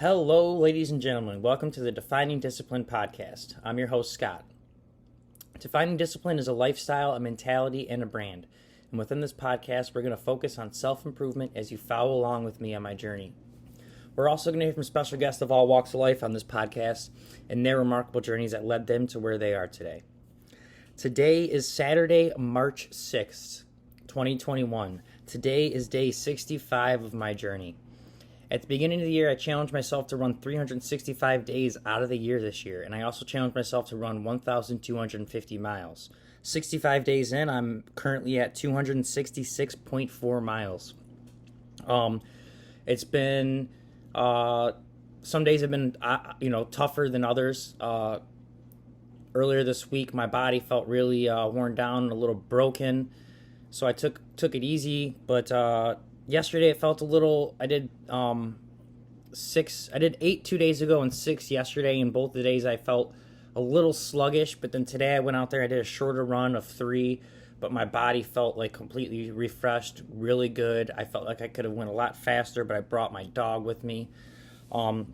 Hello, ladies and gentlemen. Welcome to the Defining Discipline podcast. I'm your host, Scott. Defining Discipline is a lifestyle, a mentality, and a brand. And within this podcast, we're going to focus on self-improvement as you follow along with me on my journey. We're also going to hear from special guests of all walks of life on this podcast and their remarkable journeys that led them to where they are today. Today is Saturday, March 6th, 2021. Today is day 65 of my journey. At the beginning of the year, I challenged myself to run 365 days out of the year this year, and I also challenged myself to run 1,250 miles. 65 days in, I'm currently at 266.4 miles. It's been, some days have been, tougher than others. Earlier this week, my body felt really worn down, a little broken, so I took it easy, but yesterday it felt a little. I did 8 2 days ago and 6 yesterday, and both the days I felt a little sluggish, but then today I went out there, I did a shorter run of 3, but my body felt like completely refreshed, really good. I felt like I could have went a lot faster, but I brought my dog with me. So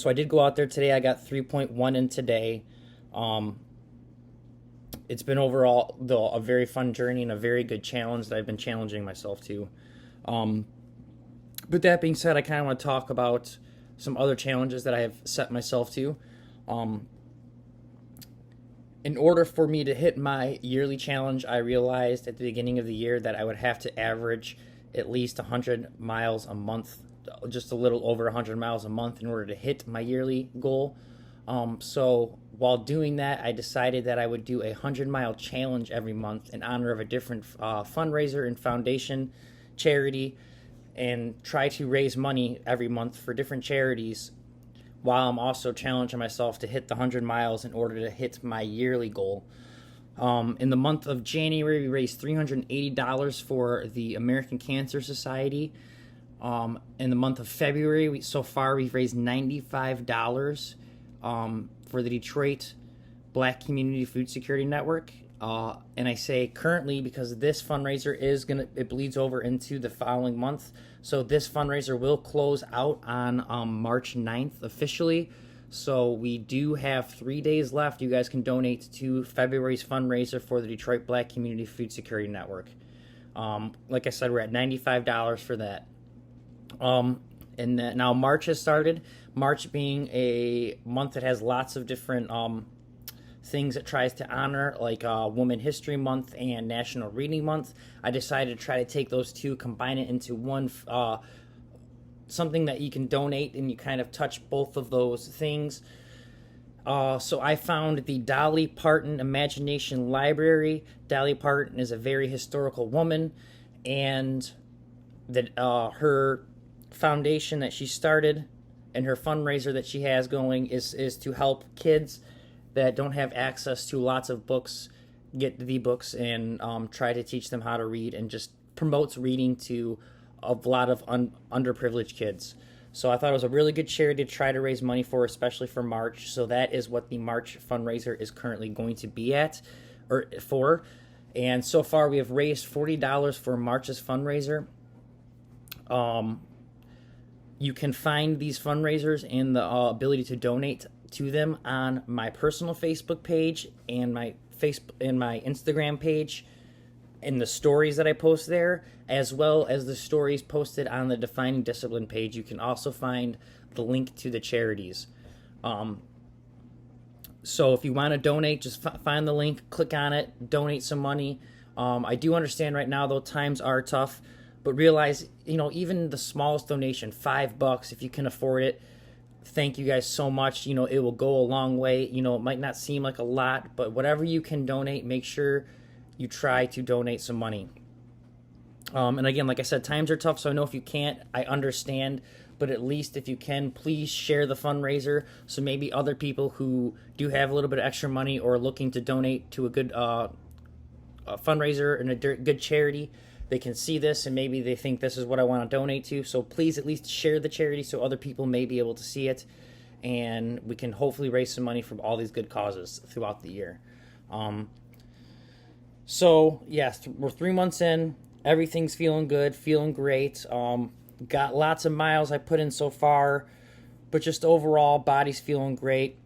I did go out there today. I got 3.1 in today. It's been overall, though, a very fun journey and a very good challenge that I've been challenging myself to. But that being said, I kind of want to talk about some other challenges that I have set myself to. In order for me to hit my yearly challenge, I realized at the beginning of the year that I would have to average at least 100 miles a month, just a little over 100 miles a month in order to hit my yearly goal. So while doing that, I decided that I would do a 100-mile challenge every month in honor of a different fundraiser and foundation charity, and try to raise money every month for different charities while I'm also challenging myself to hit the 100 miles in order to hit my yearly goal. In the month of January, we raised $380 for the American Cancer Society. In the month of February, we've raised $95 for the Detroit Black Community Food Security Network. And I say currently because this fundraiser it bleeds over into the following month. So this fundraiser will close out on March 9th officially. So we do have 3 days left. You guys can donate to February's fundraiser for the Detroit Black Community Food Security Network. Like I said, we're at $95 for that. Now March has started. March being a month that has lots of different things it tries to honor, like Women History Month and National Reading Month. I decided to try to take those two, combine it into one, something that you can donate, and you kind of touch both of those things. So I found the Dolly Parton Imagination Library. Dolly Parton is a very historical woman, and that her foundation that she started and her fundraiser that she has going is to help kids that don't have access to lots of books get the books and try to teach them how to read, and just promotes reading to a lot of underprivileged kids. So I thought it was a really good charity to try to raise money for, especially for March. So that is what the March fundraiser is currently going to be for. And so far we have raised $40 for March's fundraiser. You can find these fundraisers and the ability to donate to them on my personal Facebook page and my Instagram page, and the stories that I post there, as well as the stories posted on the Defining Discipline page. You can also find the link to the charities. So if you want to donate, just find the link, click on it, donate some money. I do understand right now, though, times are tough, but realize, even the smallest donation, $5, if you can afford it, thank you guys so much. It will go a long way. It might not seem like a lot, but whatever you can donate, make sure you try to donate some money. And again, like I said, times are tough, so I know if you can't, I understand, but at least if you can, please share the fundraiser, so maybe other people who do have a little bit of extra money or are looking to donate to a good fundraiser and a good charity, they can see this and maybe they think this is what I want to donate to. So please at least share the charity so other people may be able to see it, and we can hopefully raise some money from all these good causes throughout the year. So yes, we're 3 months in. Everything's feeling good, feeling great. Got lots of miles I put in so far. but just overall, body's feeling great.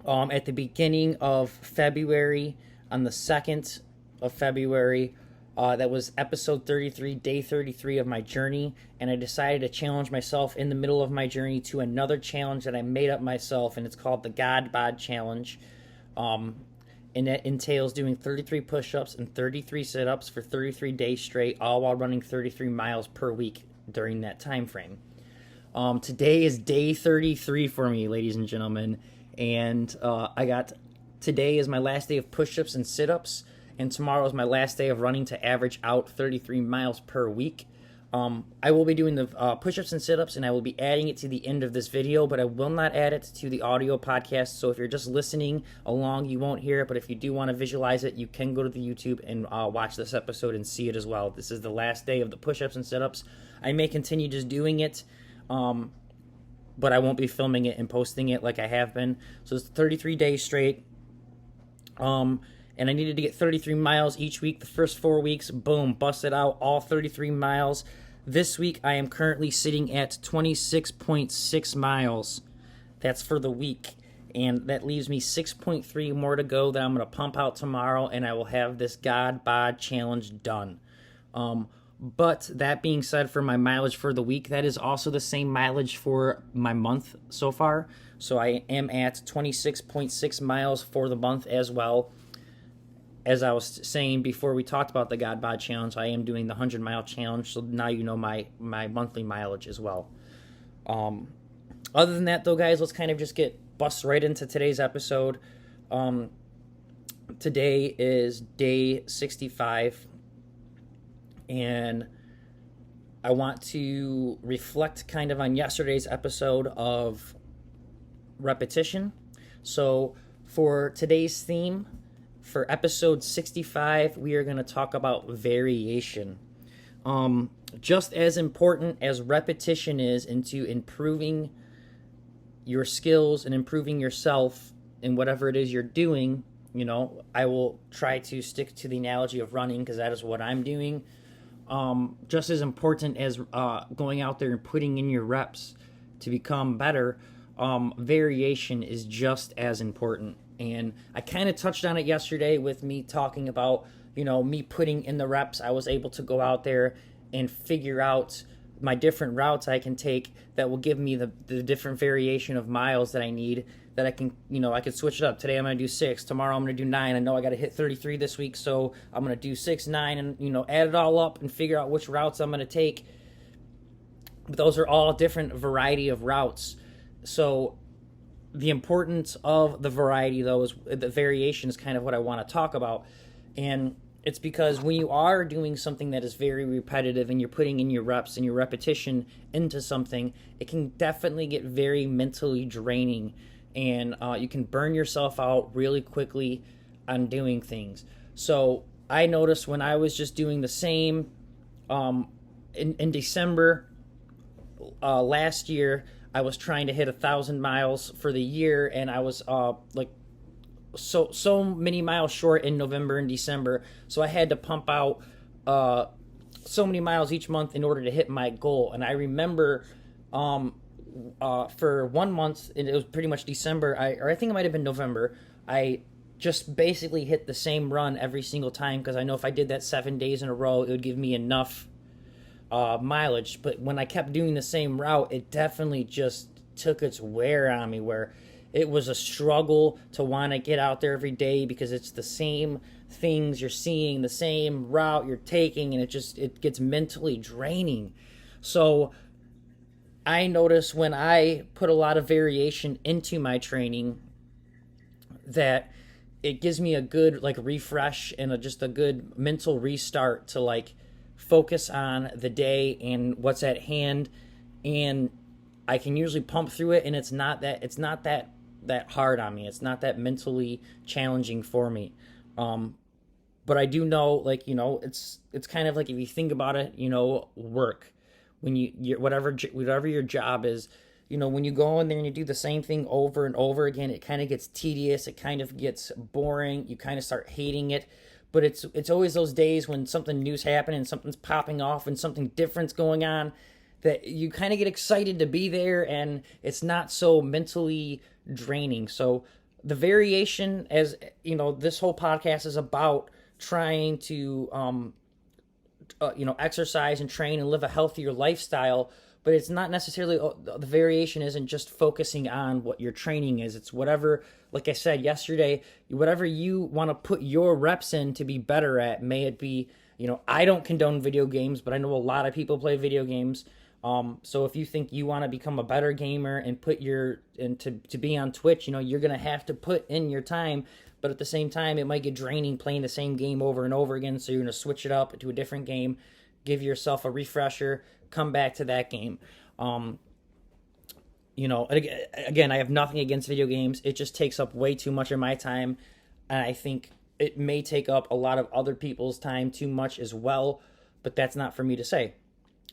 At the beginning of February, on the 2nd of February, that was episode 33, day 33 of my journey, and I decided to challenge myself in the middle of my journey to another challenge that I made up myself, and it's called the God Bod Challenge. And that entails doing 33 push-ups and 33 sit-ups for 33 days straight, all while running 33 miles per week during that time frame. Today is day 33 for me, ladies and gentlemen, and today is my last day of push-ups and sit-ups, and tomorrow is my last day of running to average out 33 miles per week. I will be doing the push-ups and sit-ups, and I will be adding it to the end of this video, but I will not add it to the audio podcast, so if you're just listening along, you won't hear it, but if you do want to visualize it, you can go to the YouTube and watch this episode and see it as well. This is the last day of the push-ups and sit-ups. I may continue just doing it, but I won't be filming it and posting it like I have been. So it's 33 days straight. And I needed to get 33 miles each week. The first 4 weeks, boom, busted out all 33 miles. This week, I am currently sitting at 26.6 miles. That's for the week. And that leaves me 6.3 more to go that I'm going to pump out tomorrow, and I will have this God Bod Challenge done. But that being said, for my mileage for the week, that is also the same mileage for my month so far. So I am at 26.6 miles for the month as well. As I was saying before we talked about the God Bod Challenge, I am doing the 100-mile challenge, so now you know my monthly mileage as well. Other than that, though, guys, let's kind of just bust right into today's episode. Today is day 65, and I want to reflect kind of on yesterday's episode of repetition. So for today's theme, for episode 65, we are going to talk about variation. Just as important as repetition is into improving your skills and improving yourself in whatever it is you're doing, I will try to stick to the analogy of running because that is what I'm doing. Just as important as going out there and putting in your reps to become better, variation is just as important. And I kind of touched on it yesterday with me talking about, me putting in the reps. I was able to go out there and figure out my different routes I can take that will give me the different variation of miles that I need, that I can, I could switch it up. Today I'm going to do 6. Tomorrow I'm going to do 9. I know I got to hit 33 this week, so I'm going to do 6, 9, and, add it all up and figure out which routes I'm going to take. But those are all different variety of routes. So the importance of the variety, though, is the variation is kind of what I want to talk about. And it's because when you are doing something that is very repetitive and you're putting in your reps and your repetition into something, it can definitely get very mentally draining. And you can burn yourself out really quickly on doing things. So I noticed when I was just doing the same in December last year, I was trying to hit 1,000 miles for the year, and I was so many miles short in November and December. So I had to pump out so many miles each month in order to hit my goal. And I remember for 1 month, and it was pretty much December, I think it might have been November, I just basically hit the same run every single time because I know if I did that 7 days in a row, it would give me enough mileage. But when I kept doing the same route, it definitely just took its wear on me, where it was a struggle to want to get out there every day because it's the same things you're seeing, the same route you're taking, and it gets mentally draining. So I notice when I put a lot of variation into my training that it gives me a good refresh and just a good mental restart to focus on the day and what's at hand, and I can usually pump through it, and it's not that hard on me. It's not that mentally challenging for me. But I do know, it's kind of like, if you think about it, work. When you whatever your job is, when you go in there and you do the same thing over and over again, it kind of gets tedious. It kind of gets boring. You kind of start hating it. But it's always those days when something new's happening and something's popping off and something different's going on that you kind of get excited to be there, and it's not so mentally draining. So the variation, as you know, this whole podcast is about trying to exercise and train and live a healthier lifestyle. But it's not necessarily, the variation isn't just focusing on what your training is. It's whatever, like I said yesterday, whatever you want to put your reps in to be better at. May it be, I don't condone video games, but I know a lot of people play video games. So if you think you want to become a better gamer and to be on Twitch, you're gonna have to put in your time. But at the same time, it might get draining playing the same game over and over again. So you're gonna switch it up to a different game, give yourself a refresher, come back to that game. Again, I have nothing against video games. It just takes up way too much of my time, and I think it may take up a lot of other people's time too much as well. But that's not for me to say.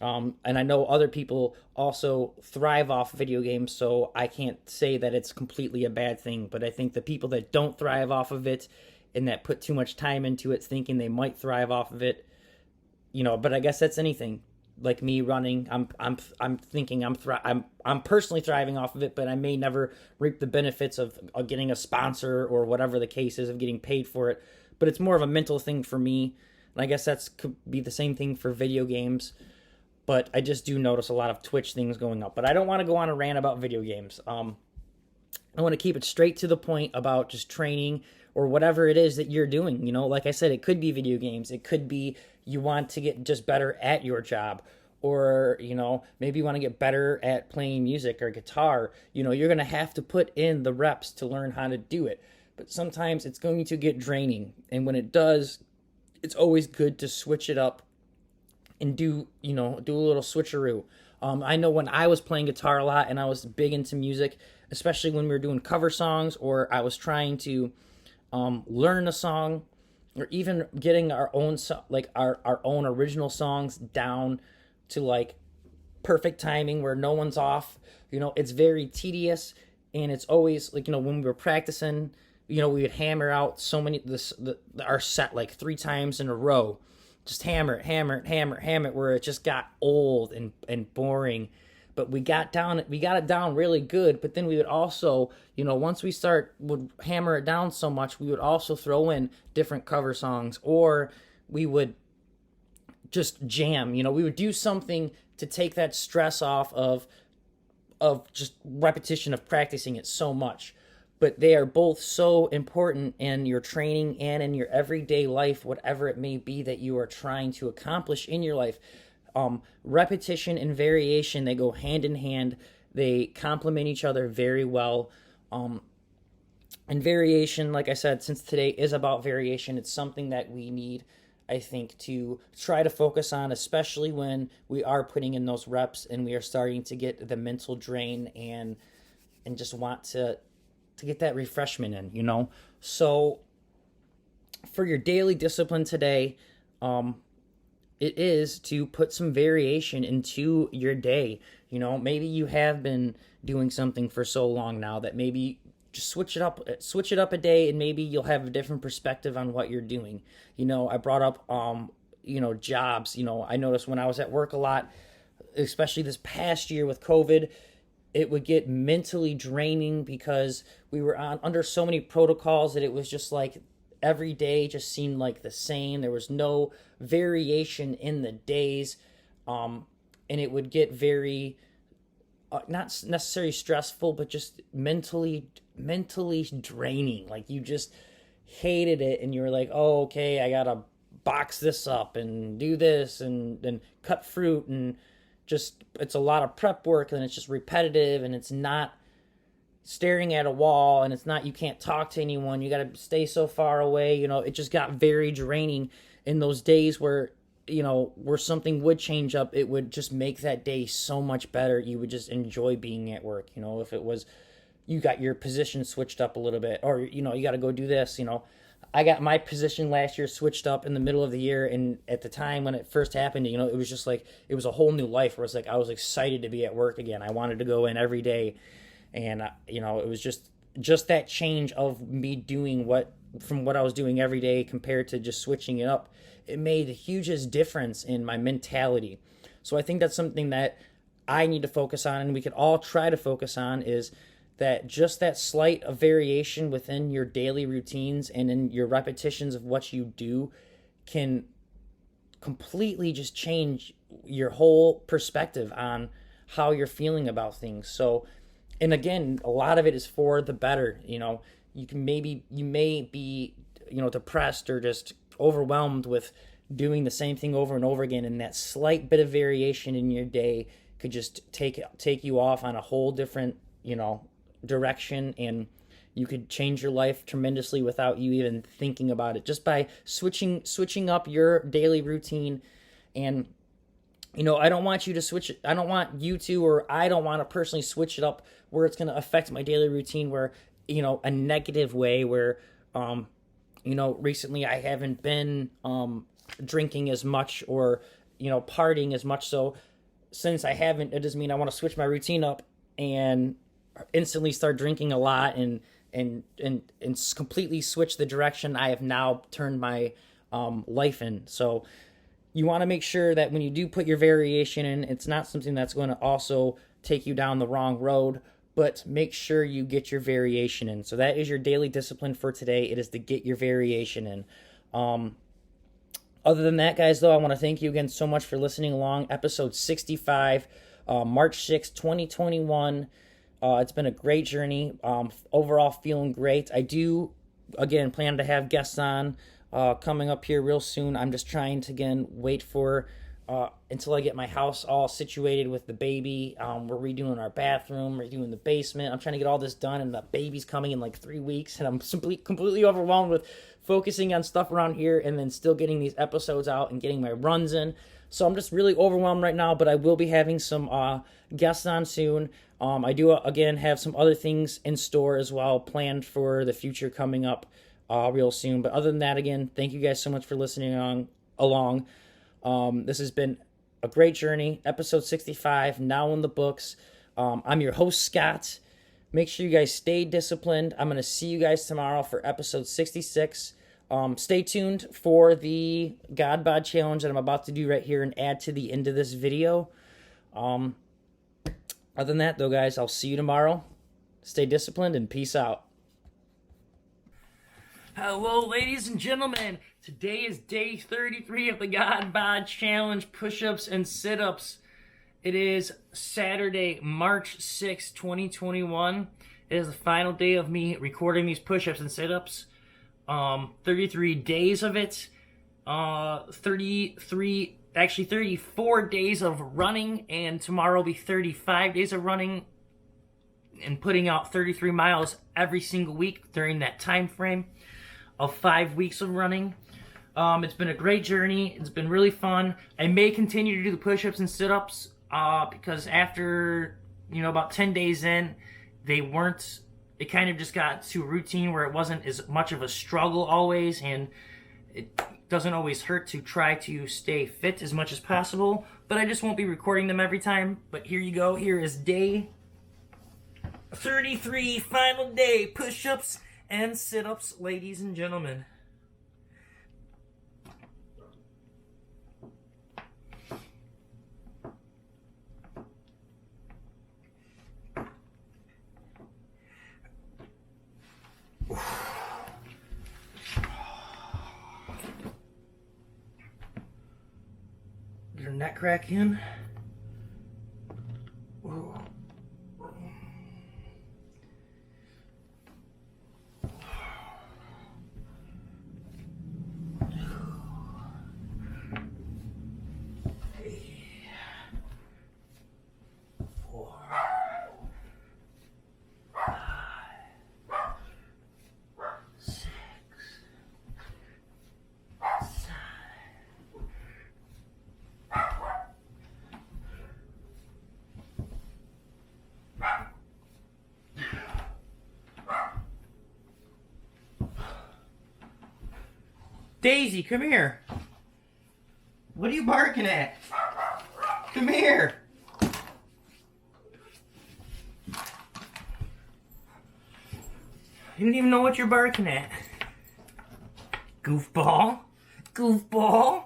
And I know other people also thrive off video games, so I can't say that it's completely a bad thing. But I think the people that don't thrive off of it and that put too much time into it thinking they might thrive off of it, but I guess that's anything. Like me running, I'm thinking I'm personally thriving off of it, but I may never reap the benefits of getting a sponsor or whatever the case is, of getting paid for it. But it's more of a mental thing for me, and I guess could be the same thing for video games. But I just do notice a lot of Twitch things going up. But I don't want to go on a rant about video games. I want to keep it straight to the point about just training or whatever it is that you're doing. Like I said, it could be video games. It could be you want to get just better at your job. Or, maybe you want to get better at playing music or guitar. You're going to have to put in the reps to learn how to do it. But sometimes it's going to get draining. And when it does, it's always good to switch it up and do a little switcheroo. I know when I was playing guitar a lot and I was big into music, especially when we were doing cover songs, or I was trying to learn a song, or even getting our own our own original songs down to like perfect timing where no one's off. It's very tedious, and it's always like, when we were practicing, we would hammer out our set like 3 times in a row. Just hammer it, where it just got old and boring. But we got it down really good. But then we would also, once we would hammer it down so much, we would also throw in different cover songs, or we would just jam. We would do something to take that stress off of just repetition of practicing it so much. But they are both so important in your training and in your everyday life, whatever it may be that you are trying to accomplish in your life. Repetition and variation, they go hand in hand. They complement each other very well. And variation, like I said, since today is about variation, it's something that we need, I think, to try to focus on, especially when we are putting in those reps and we are starting to get the mental drain and just want to get that refreshment in. So for your daily discipline today, it is to put some variation into your day. Maybe you have been doing something for so long now that maybe just switch it up a day, and maybe you'll have a different perspective on what you're doing. I brought up jobs. I noticed when I was at work a lot, especially this past year with COVID, it would get mentally draining because we were under so many protocols that it was just like every day just seemed like the same. There was no variation in the days, and it would get very not necessarily stressful, but just mentally draining. Like you just hated it, and you were like, oh, okay, I gotta box this up and do this and cut fruit, and just it's a lot of prep work, and it's just repetitive, and it's not staring at a wall, and it's not, you can't talk to anyone, you got to stay so far away. It just got very draining. In those days where something would change up, it would just make that day so much better. You would just enjoy being at work. If it was you got your position switched up a little bit, or you got to go do this. I got my position last year switched up in the middle of the year, and at the time when it first happened, it was just like, it was a whole new life where it's like I was excited to be at work again. I wanted to go in every day, and it was just that change of me doing from what I was doing every day compared to just switching it up. It made the hugest difference in my mentality. So I think that's something that I need to focus on, and we could all try to focus on, is that just that slight of variation within your daily routines and in your repetitions of what you do can completely just change your whole perspective on how you're feeling about things. So, and again, a lot of it is for the better. You know, you may be, depressed or just overwhelmed with doing the same thing over and over again, and that slight bit of variation in your day could just take you off on a whole different, direction, and you could change your life tremendously without you even thinking about it, just by switching up your daily routine. And I don't want you to switch it. I don't want you to, or I don't want to personally switch it up where it's going to affect my daily routine, where a negative way, where recently I haven't been drinking as much, or partying as much. So since I haven't, it doesn't mean I want to switch my routine up and instantly start drinking a lot and completely switch the direction I have now turned my life in. So you want to make sure that when you do put your variation in, it's not something that's going to also take you down the wrong road, but make sure you get your variation in. So that is your daily discipline for today. It is to get your variation in. Other than that, guys, though, I want to thank you again so much for listening along. Episode 65, March 6, 2021. It's been a great journey. Overall, feeling great. I do, again, plan to have guests on coming up here real soon. I'm just trying to, again, wait for until I get my house all situated with the baby. We're redoing our bathroom, redoing the basement. I'm trying to get all this done, and the baby's coming in like 3 weeks, and I'm simply completely overwhelmed with focusing on stuff around here and then still getting these episodes out and getting my runs in. So I'm just really overwhelmed right now, but I will be having some guests on soon. I do, again, have some other things in store as well, planned for the future coming up real soon. But other than that, again, thank you guys so much for listening along. This has been a great journey. Episode 65, now in the books. I'm your host, Scott. Make sure you guys stay disciplined. I'm going to see you guys tomorrow for episode 66. Stay tuned for the God Bod Challenge that I'm about to do right here and add to the end of this video. Other than that, though, guys, I'll see you tomorrow. Stay disciplined and peace out. Hello, ladies and gentlemen. Today is day 33 of the God Bod Challenge, push-ups and sit-ups. It is Saturday, March 6, 2021. It is the final day of me recording these push-ups and sit-ups. 33 days of it. 34 days of running, and tomorrow will be 35 days of running and putting out 33 miles every single week during that time frame of 5 weeks of running. It's been a great journey. It's been really fun. I may continue to do the push-ups and sit-ups because after, about 10 days in, it kind of just got to routine where it wasn't as much of a struggle always, and it doesn't always hurt to try to stay fit as much as possible, but I just won't be recording them every time. But here you go. Here is day 33, final day, push-ups and sit-ups, ladies and gentlemen. Get her neck crack in. Whoa. Daisy, come here. What are you barking at? Come here. You don't even know what you're barking at. Goofball. Goofball.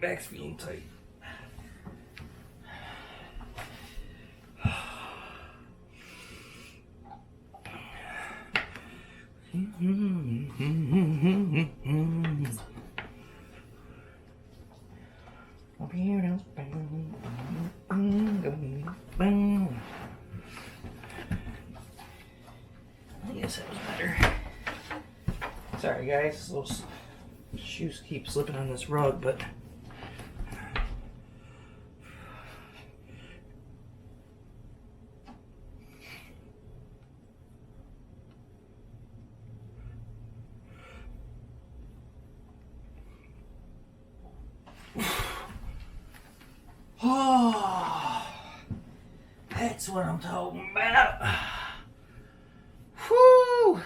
Back's feeling tight. I guess that was better. Sorry guys, those shoes keep slipping on this rug, but oh, that's what I'm talking about. Whew.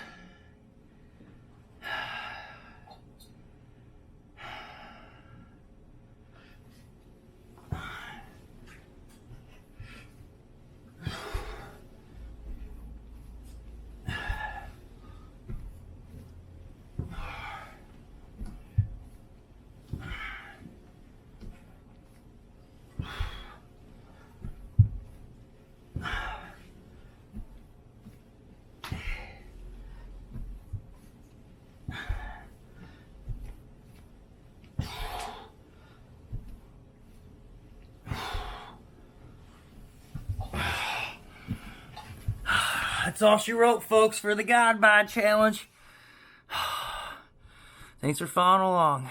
That's all she wrote, folks, for the God Bod Challenge. Thanks for following along.